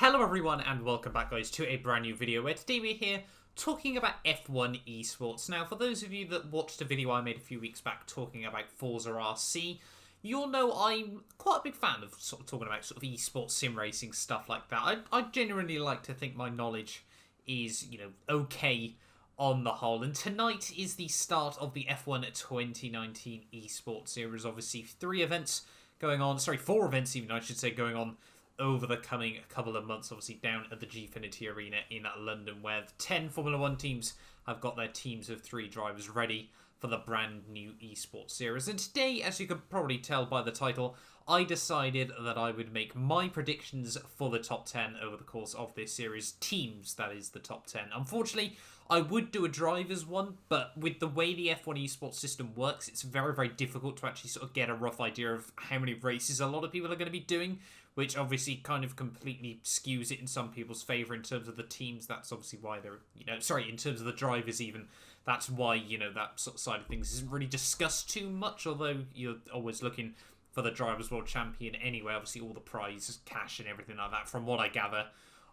Hello everyone and welcome back guys to a brand new video where today we're here talking about F1 esports. Now for those of you that watched a video I made a few weeks back talking about Forza RC, you'll know I'm quite a big fan of sort of talking about sort of esports sim racing stuff like that. I genuinely like to think my knowledge is, okay on the whole. And tonight is the start of the F1 2019 esports series. Obviously 4 events even I should say going on over the coming couple of months, obviously down at the Gfinity Arena in London, where 10 Formula 1 teams have got their teams of 3 drivers ready for the brand new esports series. And today, as you can probably tell by the title, I decided that I would make my predictions for the top 10 over the course of this series. Teams, that is the top 10. Unfortunately, I would do a drivers one, but with the way the F1 esports system works, it's very, very difficult to actually sort of get a rough idea of how many races a lot of people are going to be doing, which obviously kind of completely skews it in some people's favour in terms of the teams. That's obviously why they're, in terms of the drivers even, that's why, that sort of side of things isn't really discussed too much, although you're always looking for the Drivers' World Champion anyway. Obviously all the prize cash and everything like that, from what I gather,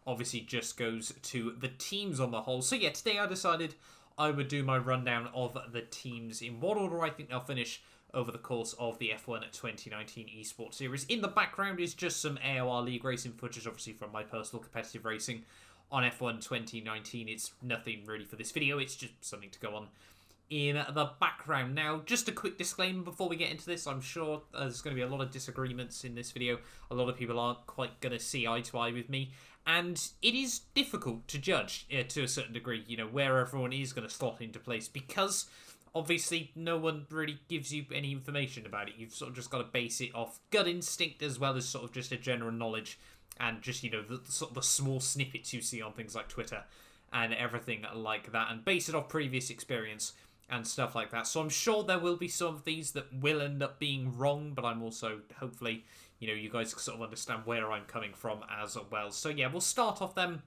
obviously just goes to the teams on the whole. So yeah, today I decided I would do my rundown of the teams in what order I think they'll finish over the course of the F1 2019 esports series. In the background is just some AOR League racing footage, obviously from my personal competitive racing on F1 2019. It's nothing really for this video, it's just something to go on in the background. Now, just a quick disclaimer before we get into this. I'm sure there's going to be a lot of disagreements in this video. A lot of people aren't quite going to see eye to eye with me, and it is difficult to judge to a certain degree, where everyone is going to slot into place, because obviously no one really gives you any information about it. You've sort of just got to base it off gut instinct as well as sort of just a general knowledge and just, the sort of the small snippets you see on things like Twitter and everything like that, and base it off previous experience and stuff like that. So I'm sure there will be some of these that will end up being wrong, but I'm also, hopefully, you guys can sort of understand where I'm coming from as well. So yeah, we'll start off them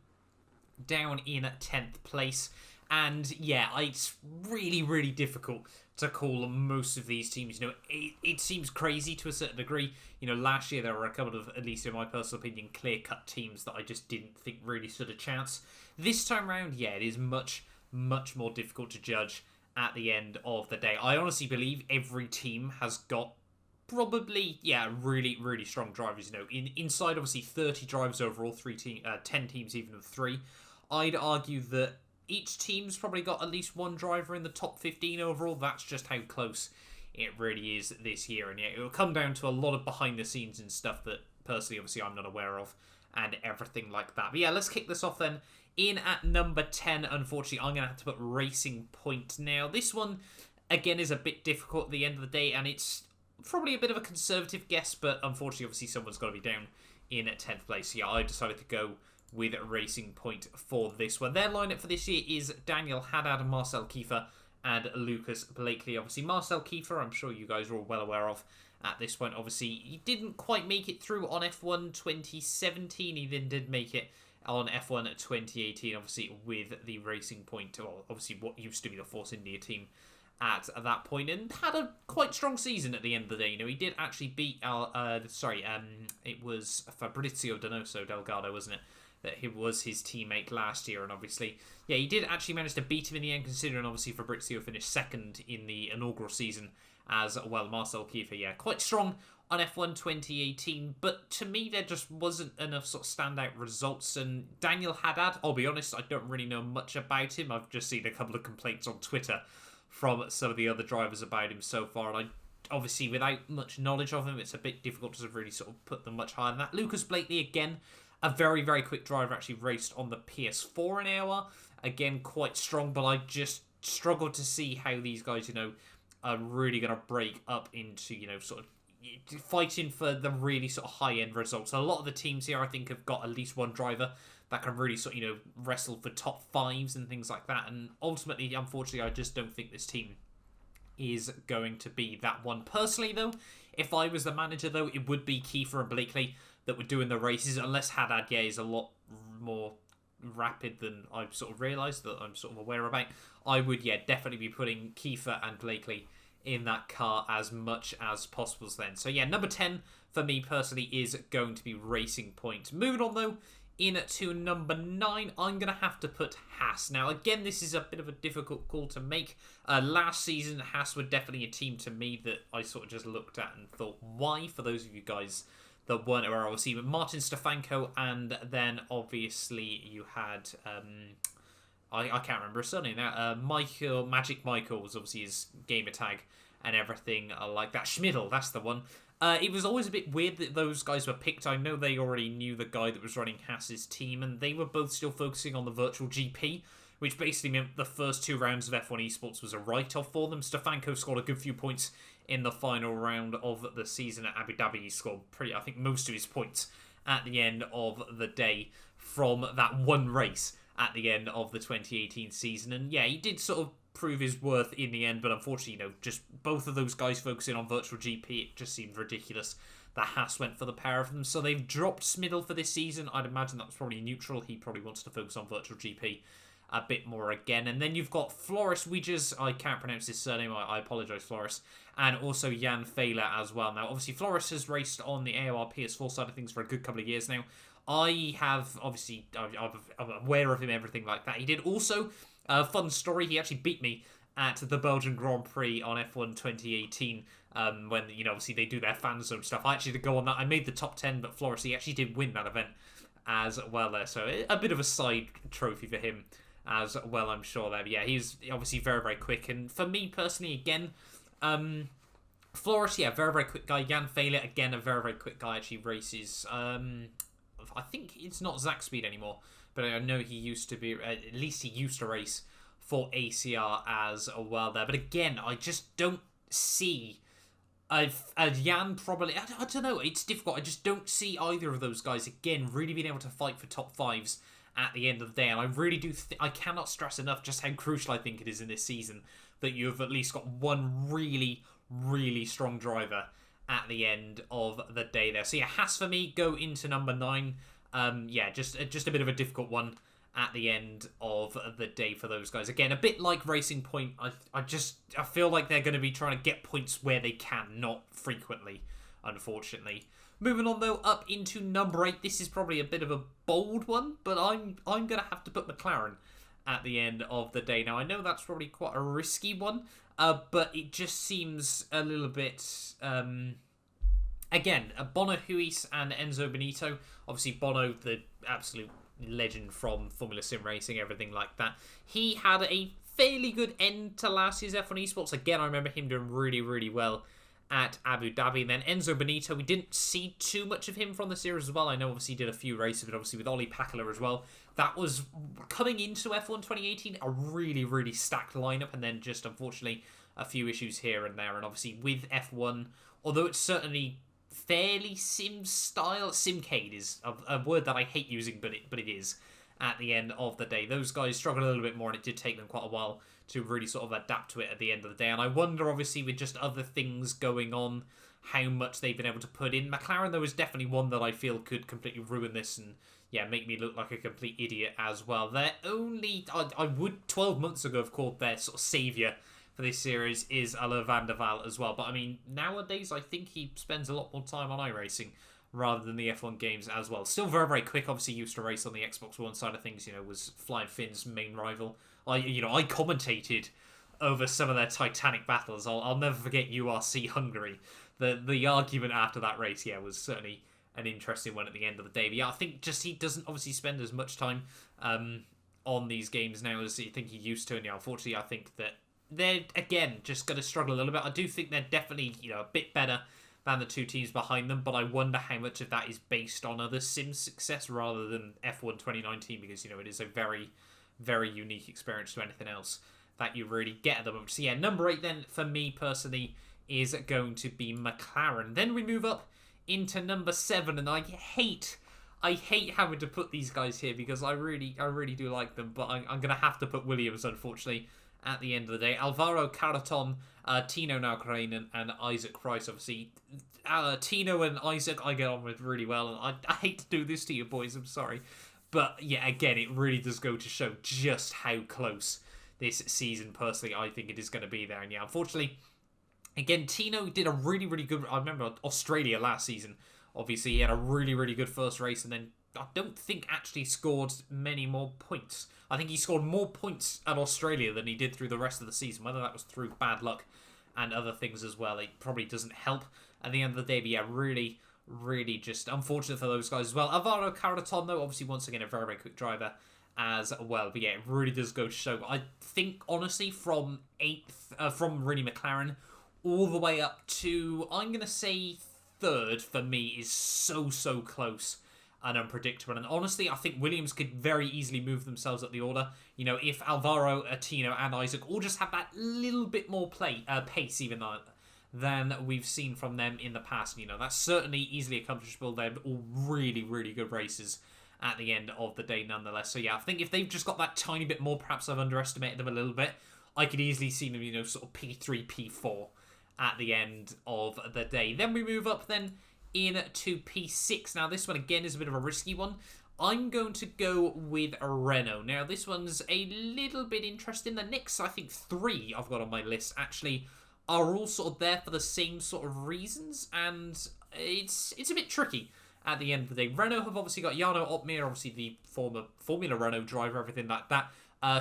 down in 10th place. And yeah, it's really, really difficult to call most of these teams. It seems crazy to a certain degree. Last year there were a couple of, at least in my personal opinion, clear-cut teams that I just didn't think really stood a chance. This time around, yeah, it is much, much more difficult to judge at the end of the day. I honestly believe every team has got probably, really, really strong drivers. Inside obviously 30 drivers overall, 10 teams even of 3. I'd argue that each team's probably got at least one driver in the top 15 overall. That's just how close it really is this year. And yeah, it'll come down to a lot of behind the scenes and stuff that personally, obviously, I'm not aware of and everything like that. But yeah, let's kick this off then. In at number 10, unfortunately, I'm going to have to put Racing Point. Now, this one, again, is a bit difficult at the end of the day, and it's probably a bit of a conservative guess, but unfortunately, obviously, someone's got to be down in 10th place. So yeah, I decided to go with Racing Point for this one. Their lineup for this year is Daniel Haddad, Marcel Kiefer, and Lucas Blakely. Obviously, Marcel Kiefer, I'm sure you guys are all well aware of at this point. Obviously, he didn't quite make it through on F1 2017. He then did make it on F1 2018, obviously, with the Racing Point, or obviously what used to be the Force India team at that point, and had a quite strong season at the end of the day. He did actually beat it was Fabrizio Donoso Delgado, wasn't it? That he was his teammate last year, and obviously, yeah, he did actually manage to beat him in the end, considering obviously Fabrizio finished second in the inaugural season as well. Marcel Kiefer, yeah, quite strong on F1 2018, but to me there just wasn't enough sort of standout results. And Daniel Haddad, I'll be honest, I don't really know much about him. I've just seen a couple of complaints on Twitter from some of the other drivers about him so far, and obviously without much knowledge of him, it's a bit difficult to really sort of put them much higher than that. Lucas Blakely, again, a very, very quick driver, actually raced on the PS4 in AOR. Again, quite strong, but I just struggle to see how these guys, are really going to break up into, sort of fighting for the really sort of high-end results. A lot of the teams here, I think, have got at least one driver that can really sort of, wrestle for top 5s and things like that. And ultimately, unfortunately, I just don't think this team is going to be that one. Personally, though, if I was the manager, though, it would be Kiefer and Blakely that were doing the races, unless Haddad, yeah, is a lot more rapid than I've sort of realised, that I'm sort of aware about. I would, yeah, definitely be putting Kiefer and Blakely in that car as much as possible then. So yeah, number 10 for me personally is going to be Racing Point. Moving on though into number 9, I'm going to have to put Haas. Now, again, this is a bit of a difficult call to make. Last season, Haas were definitely a team to me that I sort of just looked at and thought, why? For those of you guys that weren't aware, obviously, with Martin Stefanko, and then obviously you had... I can't remember his surname now. Magic Michael was obviously his gamer tag and everything like that. Schmidl, that's the one. It was always a bit weird that those guys were picked. I know they already knew the guy that was running Haas's team, and they were both still focusing on the virtual GP, which basically meant the first 2 rounds of F1 Esports was a write-off for them. Stefanko scored a good few points in the final round of the season at Abu Dhabi. He scored I think most of his points at the end of the day from that one race at the end of the 2018 season. And yeah, he did sort of prove his worth in the end, but unfortunately, just both of those guys focusing on virtual GP, it just seemed ridiculous that Haas went for the pair of them. So they've dropped Smidl for this season. I'd imagine that's probably neutral. He probably wants to focus on virtual GP a bit more again. And then you've got Floris Wiegers. I can't pronounce his surname. I apologise, Floris. And also Jan Fehler as well. Now, obviously, Floris has raced on the AOR PS4 side of things for a good couple of years now. I'm aware of him, everything like that. He did also, fun story, he actually beat me at the Belgian Grand Prix on F1 2018, when, obviously they do their fan zone stuff. I actually did go on that. I made the top 10, but Floris, he actually did win that event as well there. So a bit of a side trophy for him as well, I'm sure there. But yeah, he's obviously very, very quick. And for me personally, again, Floris, yeah, very, very quick guy. Jan Fehler, again, a very, very quick guy. Actually races... I think it's not Zach Speed anymore, but I know he used to be, at least he used to race for ACR as well there. But again, I just don't see Jan probably, I don't know, it's difficult. I just don't see either of those guys, again, really being able to fight for top 5s at the end of the day. And I really do, I cannot stress enough just how crucial I think it is in this season that you've at least got one really, really strong driver at the end of the day there. So yeah, Haas for me, go into number 9. Yeah, just a bit of a difficult one at the end of the day for those guys. Again, a bit like Racing Point, I feel like they're going to be trying to get points where they can, not frequently, unfortunately. Moving on though, up into number 8. This is probably a bit of a bold one, but I'm going to have to put Mclaren at the end of the day. Now, I know that's probably quite a risky one, but it just seems a little bit... Again, Bono Huis and Enzo Benito. Obviously, Bono, the absolute legend from Formula Sim Racing, everything like that. He had a fairly good end to last year's F1 Esports. Again, I remember him doing really, really well at Abu Dhabi. And then Enzo Benito, we didn't see too much of him from the series as well. I know obviously he did a few races, but obviously with Ollie Pakala as well. That was, coming into F1 2018, a really, really stacked lineup. And then just, unfortunately, a few issues here and there. And obviously with F1, although it's certainly fairly simcade is a word that I hate using, but it is at the end of the day. Those guys struggled a little bit more, and it did take them quite a while to really sort of adapt to it at the end of the day. And I wonder, obviously, with just other things going on, how much they've been able to put in. McLaren, though, is definitely one that I feel could completely ruin this and, yeah, make me look like a complete idiot as well. They're only... I would 12 months ago have called their sort of saviour for this series is Alain van der Waal as well. But, I mean, nowadays, I think he spends a lot more time on iRacing rather than the F1 games as well. Still very, very quick. Obviously, used to race on the Xbox One side of things, was Flying Finn's main rival. I commentated over some of their Titanic battles. I'll never forget URC Hungary. The argument after that race, yeah, was certainly an interesting one at the end of the day. But yeah, I think just he doesn't obviously spend as much time on these games now as I think he used to. And yeah, unfortunately, I think that they're, again, just going to struggle a little bit. I do think they're definitely, a bit better than the two teams behind them, but I wonder how much of that is based on other sim success rather than F1 2019, because, it is a very, very unique experience to anything else that you really get at the moment. So yeah, number 8 then, for me personally, is going to be McLaren. Then we move up into number 7, and I hate having to put these guys here because I really do like them, but I'm going to have to put Williams, unfortunately, at the end of the day. Alvaro Caraton, Tino Nalcrain, and Isaac Rice, obviously. Tino and Isaac I get on with really well, and I hate to do this to you boys, I'm sorry. But yeah, again, it really does go to show just how close this season, personally, I think it is going to be there. And yeah, unfortunately, again, Tino did a really, really good... I remember Australia last season. Obviously, he had a really, really good first race, and then I don't think actually scored many more points. I think he scored more points at Australia than he did through the rest of the season. Whether that was through bad luck and other things as well, it probably doesn't help at the end of the day. But yeah, really just unfortunate for those guys as well. Alvaro Caraton, though, obviously once again a very, very quick driver as well. But yeah, it really does go to show. I think, honestly, from 8th, from really McLaren, all the way up to, I'm going to say 3rd for me is so close and unpredictable. And honestly, I think Williams could very easily move themselves up the order. You know, if Alvaro, Tino, and Isaac all just have that little bit more pace, even though than we've seen from them in the past. You know, that's certainly easily accomplishable. They're all really good races at the end of the day nonetheless. So yeah, I think if they've just got that tiny bit more, perhaps I've underestimated them a little bit, I could easily see them, you know, sort of P3, P4 at the end of the day. Then we move up then into P6. Now this one again is a bit of a risky one. I'm going to go with Renault. Now this one's a little bit interesting. The next, I think, 3 I've got on my list actually are all sort of there for the same sort of reasons, and it's a bit tricky at the end of the day. Renault have obviously got Jarno Opmeer, obviously the former Formula Renault driver, everything like that.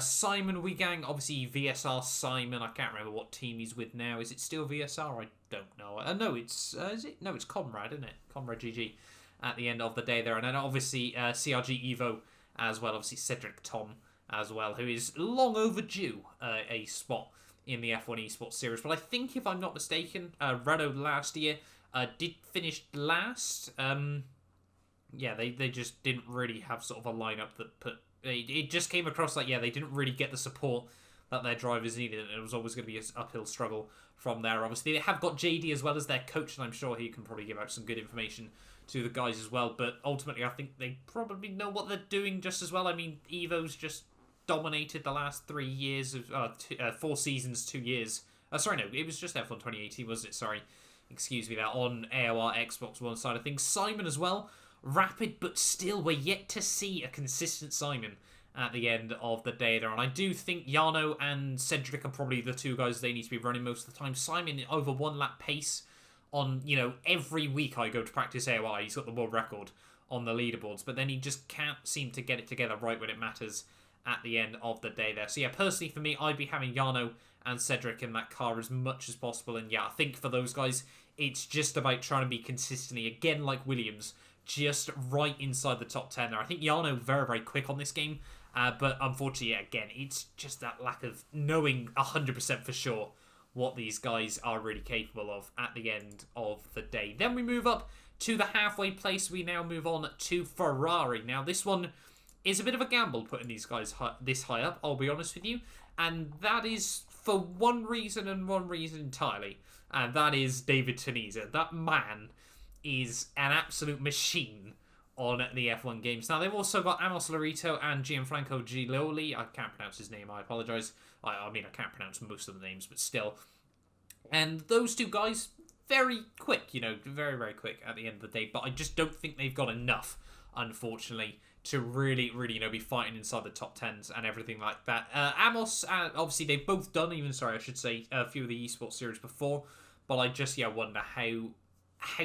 Simon Wigang, obviously VSR Simon. I can't remember what team he's with now. Is it still VSR? I don't know. No, it's is it? No, it's Comrade, isn't it? Comrade GG at the end of the day there. And then obviously CRG Evo as well. Obviously Cedric Tom as well, who is long overdue a spot in the F1 Esports series. But I think, if I'm not mistaken, Renault last year did finish last. Yeah, they just didn't really have sort of a lineup that put... It just came across like, yeah, they didn't really get the support that their drivers needed, and it was always going to be an uphill struggle from there. Obviously, they have got JD as well as their coach, and I'm sure he can probably give out some good information to the guys as well. But ultimately, I think they probably know what they're doing just as well. I mean, Evo's just dominated the last 3 years of 4 seasons, 2 years. Sorry, no, it was just F1 2018, was it? Sorry, excuse me. That on AOR Xbox One side of things. Simon as well, rapid, but still we're yet to see a consistent Simon at the end of the day there. And I do think Jarno and Cedric are probably the 2 guys they need to be running most of the time. Simon over 1 lap pace on, you know, every week I go to practice AOR, he's got the world record on the leaderboards, but then he just can't seem to get it together right when it matters at the end of the day there. So yeah, personally for me, I'd be having Jarno and Cedric in that car as much as possible. And yeah, I think for those guys, it's just about trying to be consistently, again like Williams, just right inside the top 10 there. I think Jarno very quick on this game, but unfortunately, again, it's just that lack of knowing 100% for sure what these guys are really capable of at the end of the day. Then we move up to the halfway place. We now move on to Ferrari. Now this one is a bit of a gamble putting these guys this high up, I'll be honest with you, and that is for one reason and one reason entirely, and that is David Tunisia. That man is an absolute machine on the F1 games. Now, they've also got Amos Larito and Gianfranco Giglioli. I can't pronounce his name, I apologise. I mean, I can't pronounce most of the names, but still. And those 2 guys, very quick, you know, very quick at the end of the day, but I just don't think they've got enough, unfortunately, to really, you know, be fighting inside the top 10s and everything like that. Amos, obviously, they've both done, I should say, a few of the esports series before, but I just, yeah, wonder how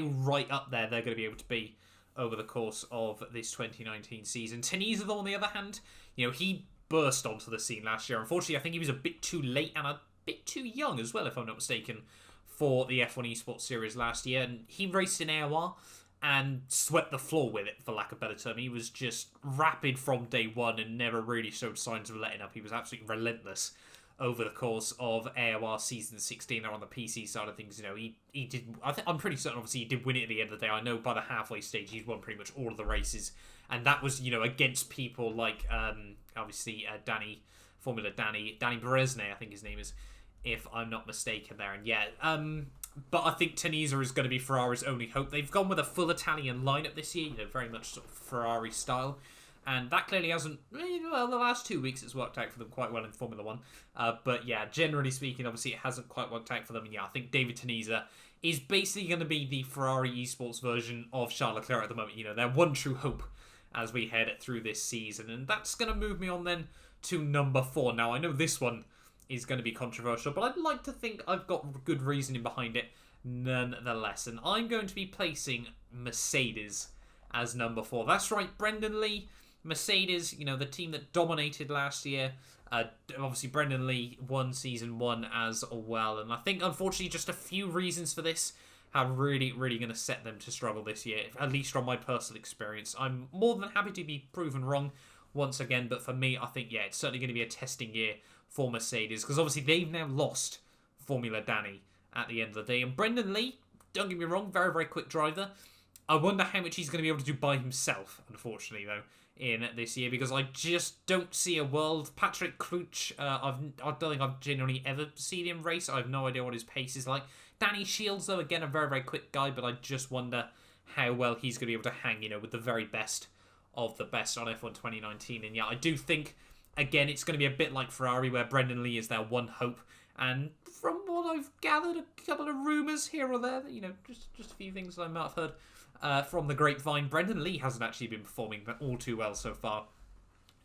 right up there they're going to be able to be over the course of this 2019 season. Tunisia, though, on the other hand, you know, he burst onto the scene last year. Unfortunately, I think he was a bit too late and a bit too young as well, if I'm not mistaken, for the F1 Esports Series last year. And he raced in AOR and swept the floor with it, for lack of a better term. He was just rapid from day one and never really showed signs of letting up. He was absolutely relentless over the course of AOR Season 16 there on the PC side of things. You know, he did... I'm pretty certain, obviously, he did win it at the end of the day. I know by the halfway stage, he's won pretty much all of the races. And that was, you know, against people like, obviously, Danny Berezne, I think his name is, if I'm not mistaken there. And yeah, but I think Tunisia is going to be Ferrari's only hope. They've gone with a full Italian lineup this year, you know, very much sort of Ferrari style. And that clearly hasn't... Well, the last 2 weeks it's worked out for them quite well in Formula 1. But yeah, generally speaking, obviously it hasn't quite worked out for them. And yeah, I think David Tunisia is basically going to be the Ferrari esports version of Charles Leclerc at the moment. You know, their one true hope as we head through this season. And that's going to move me on then to number 4. Now, I know this one is going to be controversial, but I'd like to think I've got good reasoning behind it nonetheless. And I'm going to be placing Mercedes as number 4. That's right, Brendan Lee, Mercedes, you know, the team that dominated last year. Obviously, Brendan Lee won Season 1 as well. And I think, unfortunately, just a few reasons for this are really going to set them to struggle this year, at least from my personal experience. I'm more than happy to be proven wrong once again, but for me, I think, yeah, it's certainly going to be a testing year for Mercedes, because obviously they've now lost Formula Danny at the end of the day. And Brendan Lee, don't get me wrong, very quick driver. I wonder how much he's going to be able to do by himself, unfortunately, though, in this year, because I just don't see a world. Patrick Crouch, I don't think I've genuinely ever seen him race. I have no idea what his pace is like. Danny Shields, though, again, a very quick guy, but I just wonder how well he's going to be able to hang, you know, with the very best of the best on F1 2019. And yeah, I do think, again, it's going to be a bit like Ferrari, where Brendan Lee is their one hope. And from what I've gathered, a couple of rumours here or there, you know, just a few things I might have heard from the grapevine, Brendan Lee hasn't actually been performing all too well so far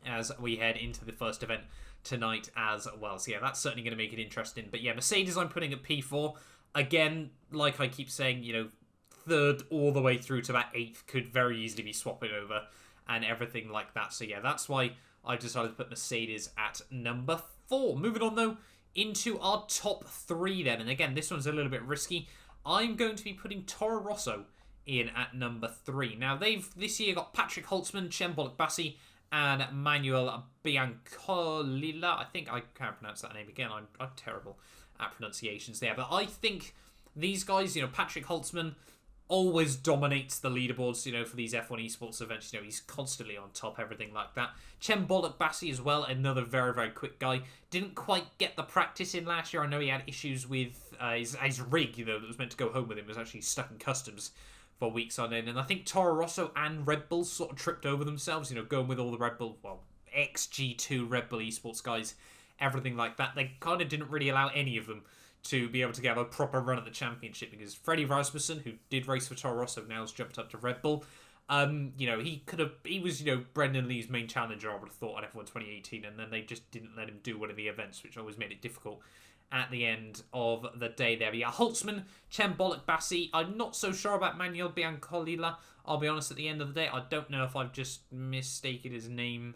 as we head into the first event tonight as well. So yeah, that's certainly going to make it interesting. But yeah, Mercedes I'm putting at P4. Again, like I keep saying, you know, 3rd all the way through to about 8th could very easily be swapping over and everything like that. So yeah, that's why I decided to put Mercedes at number 4. Moving on, though, into our top 3 then. And again, this one's a little bit risky. I'm going to be putting Toro Rosso in at number 3. Now, they've this year got Patrick Holtzman, Cem Bolek-Bassi, and Manuel Biancolilla. I think I can't pronounce that name again. I'm terrible at pronunciations there. But I think these guys, you know, Patrick Holtzman always dominates the leaderboards, you know, for these F1 Esports events. You know, he's constantly on top, everything like that. Cem Bolek-Bassi as well, another very quick guy. Didn't quite get the practice in last year. I know he had issues with his rig, you know, that was meant to go home with him, was actually stuck in customs for weeks on end. And I think Toro Rosso and Red Bull sort of tripped over themselves, you know, going with all the Red Bull, well, XG2 Red Bull Esports guys, everything like that. They kind of didn't really allow any of them to be able to get a proper run at the championship, because Freddie Rasmussen, who did race for Toro Rosso, now has jumped up to Red Bull. You know, he was, you know, Brendan Lee's main challenger, I would have thought, on F1 2018, and then they just didn't let him do one of the events, which always made it difficult at the end of the day there. But yeah, Holtzman, Cem Bolek-Bassi. I'm not so sure about Manuel Biancolilla. I'll be honest, at the end of the day, I don't know if I've just mistaken his name.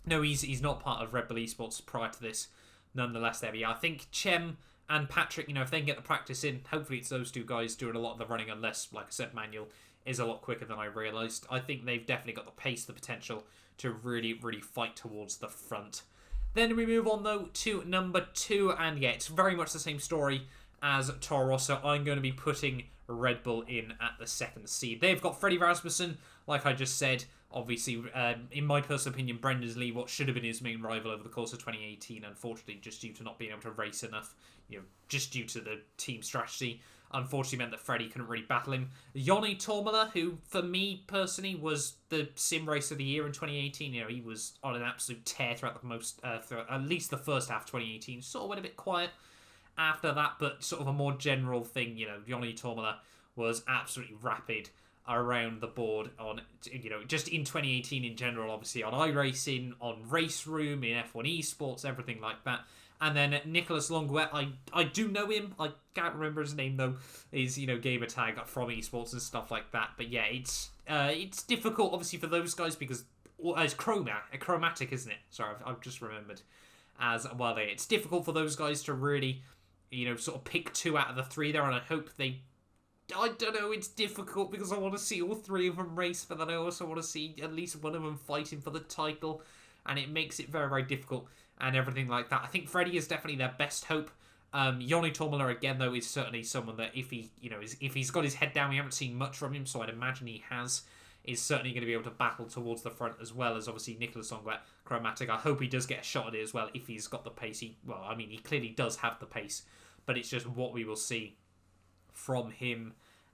No, he's not part of Red Bull Esports prior to this, nonetheless there. But yeah, I think Cem and Patrick, you know, if they can get the practice in, hopefully it's those two guys doing a lot of the running, unless, like I said, Manuel is a lot quicker than I realised. I think they've definitely got the pace, the potential to really fight towards the front. Then we move on, though, to number 2, and yeah, it's very much the same story as Toro Rosso. I'm going to be putting Red Bull in at the 2nd seed. They've got Freddie Rasmussen, like I just said. Obviously, in my personal opinion, Brendan Lee, what should have been his main rival over the course of 2018, unfortunately, just due to not being able to race enough, you know, just due to the team strategy, unfortunately meant that Freddie couldn't really battle him. Joni Tormala, who, for me, personally, was the sim race of the year in 2018. You know, he was on an absolute tear throughout throughout at least the first half of 2018. Sort of went a bit quiet after that, but sort of a more general thing, you know, Joni Tormala was absolutely rapid around the board on, you know, just in 2018 in general, obviously on iRacing, on Race Room, in F1 Esports, everything like that. And then Nicholas Longuet, I do know him. I can't remember his name, though. Is, you know, gamer tag from Esports and stuff like that. But yeah, it's difficult, obviously, for those guys, because it's chromatic, isn't it? Sorry, I've just remembered as well. It's difficult for those guys to really, you know, sort of pick 2 out of the 3 there, and I hope they... I don't know, it's difficult because I want to see all 3 of them race, but then I also want to see at least one of them fighting for the title, and it makes it very difficult and everything like that. I think Freddie is definitely their best hope. Joni Tormala, again, though, is certainly someone that if he, you know, if he's got his head down, we haven't seen much from him, so I'd imagine he is certainly going to be able to battle towards the front, as well as obviously Nicholas Longuet, chromatic. I hope he does get a shot at it as well if he's got the pace. He clearly does have the pace, but it's just what we will see from him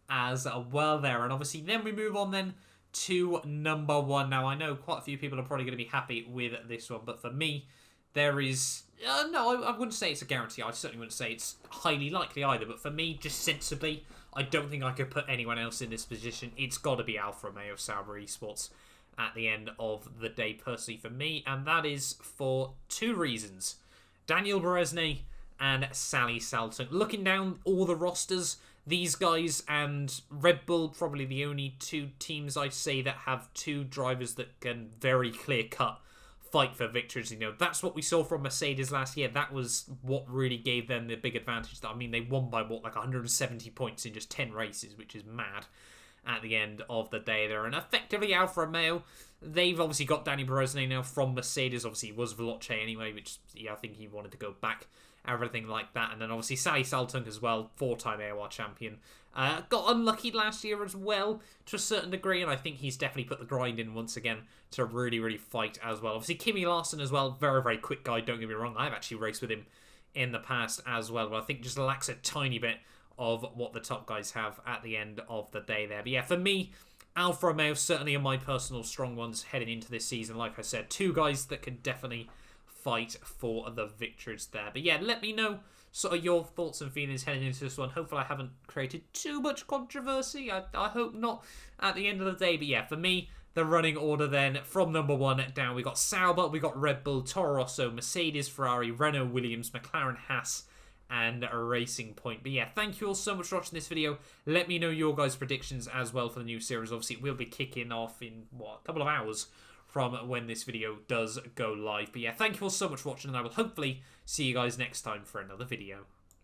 as well there. And obviously then we move on then to number 1. Now, I know quite a few people are probably going to be happy with this one, but for me, there is... no, I wouldn't say it's a guarantee. I certainly wouldn't say it's highly likely either, but for me, just sensibly, I don't think I could put anyone else in this position. It's got to be Alfa Romeo Sauber Esports at the end of the day, personally, for me, and that is for 2 reasons. Daniel Beresnay and Sally Salton. Looking down all the rosters, these guys and Red Bull, probably the only two teams I'd say that have two drivers that can very clear-cut fight for victories. You know, that's what we saw from Mercedes last year. That was what really gave them the big advantage. I mean, they won by, what, like 170 points in just 10 races, which is mad at the end of the day there. And effectively, Alfa Romeo, they've obviously got Danny Berezne now from Mercedes. Obviously, it was Veloce anyway, which, yeah, I think he wanted to go back, everything like that. And then obviously Sally Saltung as well, 4-time AOR champion. Got unlucky last year as well, to a certain degree, and I think he's definitely put the grind in once again to really, really fight as well. Obviously, Kimi Larson as well, very, very quick guy, don't get me wrong. I've actually raced with him in the past as well, but I think just lacks a tiny bit of what the top guys have at the end of the day there. But yeah, for me, Alfa Romeo certainly are my personal strong ones heading into this season. Like I said, two guys that can definitely fight for the victories there. But yeah, let me know sort of your thoughts and feelings heading into this one. Hopefully I haven't created too much controversy. I hope not at the end of the day. But yeah, for me, the running order then from number 1 down, we got Sauber, we got Red Bull, Toro Rosso, Mercedes, Ferrari, Renault, Williams, McLaren, Haas, and a Racing Point. But yeah, thank you all so much for watching this video. Let me know your guys' predictions as well for the new series. Obviously, it will be kicking off in, what, a couple of hours from when this video does go live. But yeah, thank you all so much for watching, and I will hopefully see you guys next time for another video.